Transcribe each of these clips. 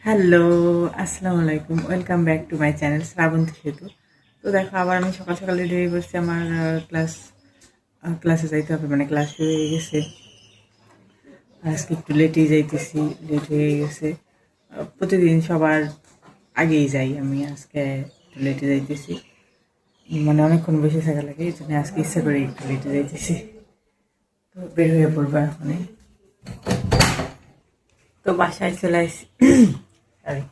Hello, আসসালামু আলাইকুম। Welcome back to my channel Shrabanti Setu. তো দেখো আবার আমি সকাল সকাল রেডি হয়ে বসছি। আমার ক্লাসে যাইতে হবে, মানে ক্লাস শুরু হয়ে গেছে। আজকে একটু লেটেই যাইতেছি, লেট হয়ে গেছে। প্রতিদিন সবার আগেই যাই, আমি আজকে একটু লেটে যাইতেছি। মানে অনেকক্ষণ বসে থাকা লাগে, এই জন্য আজকে ইচ্ছা করে একটু লেটে যাইতেছি। তো বের হয়ে পড়বো এখনই। তো বাসায় চলে আসছি। সরি।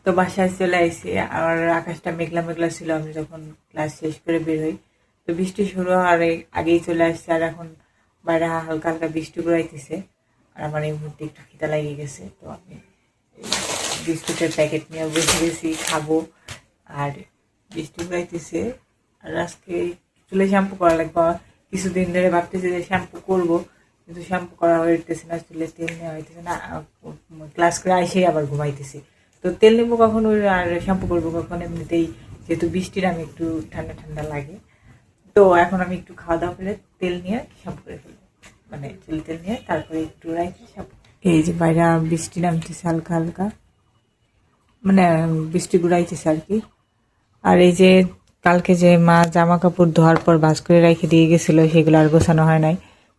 তো বাসায় চলে আইসি, আর আকাশটা মেঘলা মেঘলা ছিল আমি যখন ক্লাস শেষ করে বের হই। তো বৃষ্টি শুরু হওয়ার আগেই চলে আসছে, আর এখন বাইরে হালকা হালকা বৃষ্টি পড়াইতেছে। আর আমার এই মুহূর্তে একটু খিদা লেগে গেছে, তো আমি বিস্কুটের প্যাকেট নিয়ে বসে গেছি খাবো। আর বৃষ্টি পড়াইতেছে, আর আজকে চুলে শ্যাম্পু করা লাগবে। কিছুদিন ধরে ভাবতেছি যে শ্যাম্পু করবো, কিন্তু শ্যাম্পু করা হইতেছে না, চুলে তেল নেওয়া হইতেছে না। ক্লাস করে আইসেই আবার ঘুমাইতেছি। তো তেল নেবো কখন আর শ্যাম্পু করবো কখন, এমনিতেই যেহেতু বৃষ্টির আমি একটু ঠান্ডা ঠান্ডা লাগে। তো এখন আমি একটু খাওয়া দাওয়া করে তেল নিয়ে শ্যাম্পু করে ফেলবো, মানে চুল তেল নিয়ে তারপরে একটু রাখি শ্যাম্পু। এই যে বাইরে বৃষ্টি নামতেছে হালকা হালকা, মানে বৃষ্টি গুড়াইতেছে আর কি। আর এই যে কালকে যে মা জামা কাপড় ধোয়ার পর ভাঁজ করে রেখে দিয়ে গেছিলো, সেগুলো আর গোছানো হয় নাই।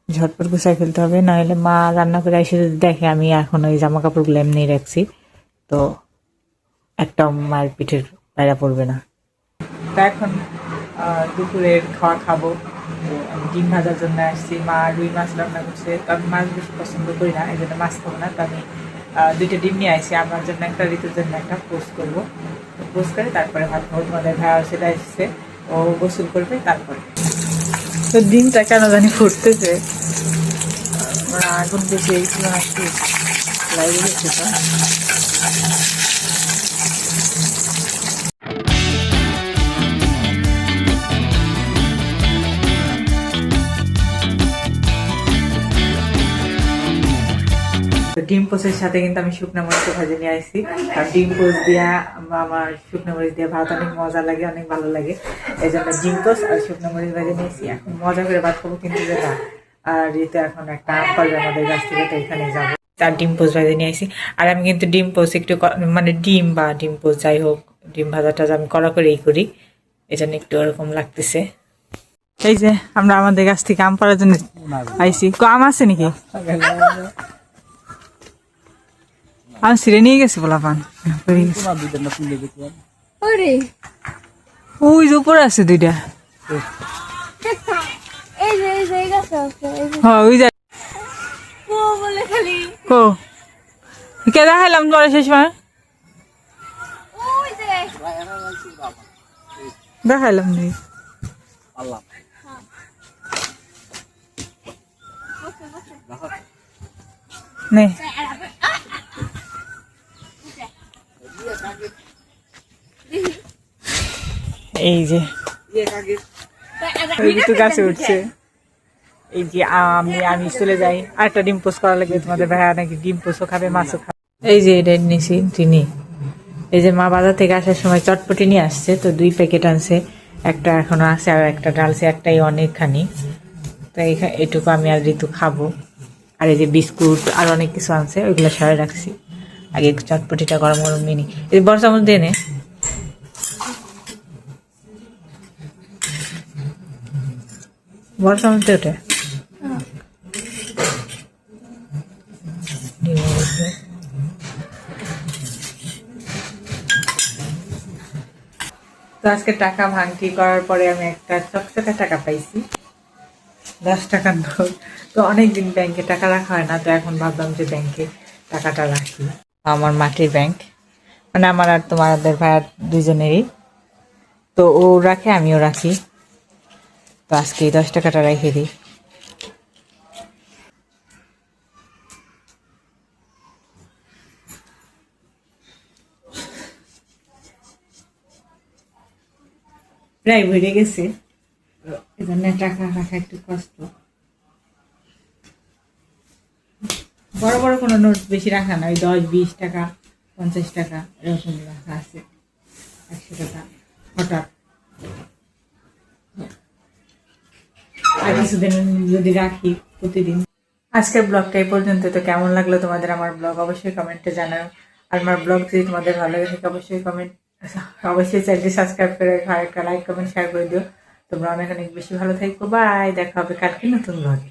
ঝটপট গুছাই ফেলতে হবে, নাহলে মা রান্না করে এসে যদি দেখে আমি এখন ওই জামা কাপড়গুলো এমনি রাখছি, তো একটা মায়ের পিঠের পায়রা পড়বে না। তা এখন দুপুরের খাওয়া খাবো। তো আমি ডিম ভাজার জন্য আসছি, মা রুই মাছ রান্না করছে। তো আমি মাছ বেশি পছন্দ করি না, এই জন্য মাছ খাবো না। তো আমি দুইটা ডিম নিয়ে আসছি, আমার জন্য একটা, ঋতুর জন্য একটা। পোস্ট করবো, পোস্ট করে তারপরে ভাত খাবো। তোমাদের ভাইয়া সেটা এসছে, ও গোসল করবে তারপরে। তো ডিমটা কেন জানি ফুটতেছে, আগুন বেশি এইছিল নাকি লাইভে গেছে। তো তো ডিম পোস্টের সাথে কিন্তু আমি শুকনো মরিচ ভাজি নিয়ে আসছি। আর ডিম পোস্ট দিয়া আমার শুকনো মরিচ দিয়ে ভাত অনেক মজা লাগে, অনেক ভালো লাগে। এই জন্য ডিম পোস্ট আর শুকনো মরিচ ভাজি নিয়েছি। এখন মজা করে ভাত খাবো, কিন্তু না। আর এতে এখন একটা আম পারবে আমাদের গাছ থেকে, তো এখানে যাবো। তার ডিম পোস্ট ভাজি নিয়ে আসি। আর আমি কিন্তু ডিম পোস্ট একটু মানে ডিম বা ডিম পোস্ট যাই হোক, ডিম ভাজাটা আমি করা করেই করি, এই জন্য একটু ওরকম লাগতেছে। এই যে আমরা আমাদের গাছ থেকে আম পাড়ার জন্য আইসি। আম আছে নাকি? আমি ছিঁড়ে নিয়ে গেছি বলা পান। ওই যে উপরে আছে দুইটা। হ্যাঁ ওই যা কে দেখাইলাম পরে শেষ সময় দেখাইলাম নি নে। এই যে গাছে উঠছে। এই যে আমি চলে যাই, আরেকটা ডিম পোস্ট করা লাগবে। তোমাদের ভাইয়া নাকি ডিম পোস্টও খাবে, মাছও খাবে। এই যে এটা নিছি চিনি। এই যে মা বাজার থেকে আসার সময় চটপটি নিয়ে আসছে, তো 2 প্যাকেট আনছে। একটা এখনো আছে, আর একটা ডালছে, একটাই অনেকখানি। তো এটুকু আমি আর ঋতু খাবো। আর এই যে বিস্কুট আর অনেক কিছু আনছে, ওইগুলো সরে রাখছি। আগে চটপটিটা গরম গরম নিয়ে নি। এই বড় চামচ দিয়ে নে। বড় চামচ দিয়ে ওঠে। তো আজকে টাকা ভাঙতি করার পরে আমি একটা চকচকা টাকা পাইছি, 10 টাকার নোট। তো অনেকদিন ব্যাংকে টাকা রাখা হয় না, তো এখন ভাবলাম যে ব্যাংকে টাকাটা রাখি। আমার মাটির ব্যাংক, মানে আমার আর তোমাদের ভাইয়ার দুজনেরই। তো ও রাখে, আমিও রাখি। তো আজকে 10 টাকাটা রেখে দিই। প্রায় ভরে গেছে, এজন্য টাকা রাখা একটু কষ্ট। বড় বড় কোনো নোট বেশি রাখা না, ওই 10, 20 টাকা, 50 টাকা এরকম রাখা আছে। 100 টাকা হঠাৎ। আর কিছুদিন যদি রাখি প্রতিদিন। আজকের ব্লগটা এই পর্যন্ত। তো কেমন লাগলো তোমাদের আমার ব্লগ অবশ্যই কমেন্টে জানাও। আর আমার ব্লগ যদি তোমাদের ভালো লাগে থাকে অবশ্যই চ্যানেলটি সাবস্ক্রাইব করে একটা লাইক কমেন্ট শেয়ার করে দিও। তোমরা অনেক অনেক বেশি ভালো থাকো। বাই, দেখা হবে কালকে নতুন ব্লগে।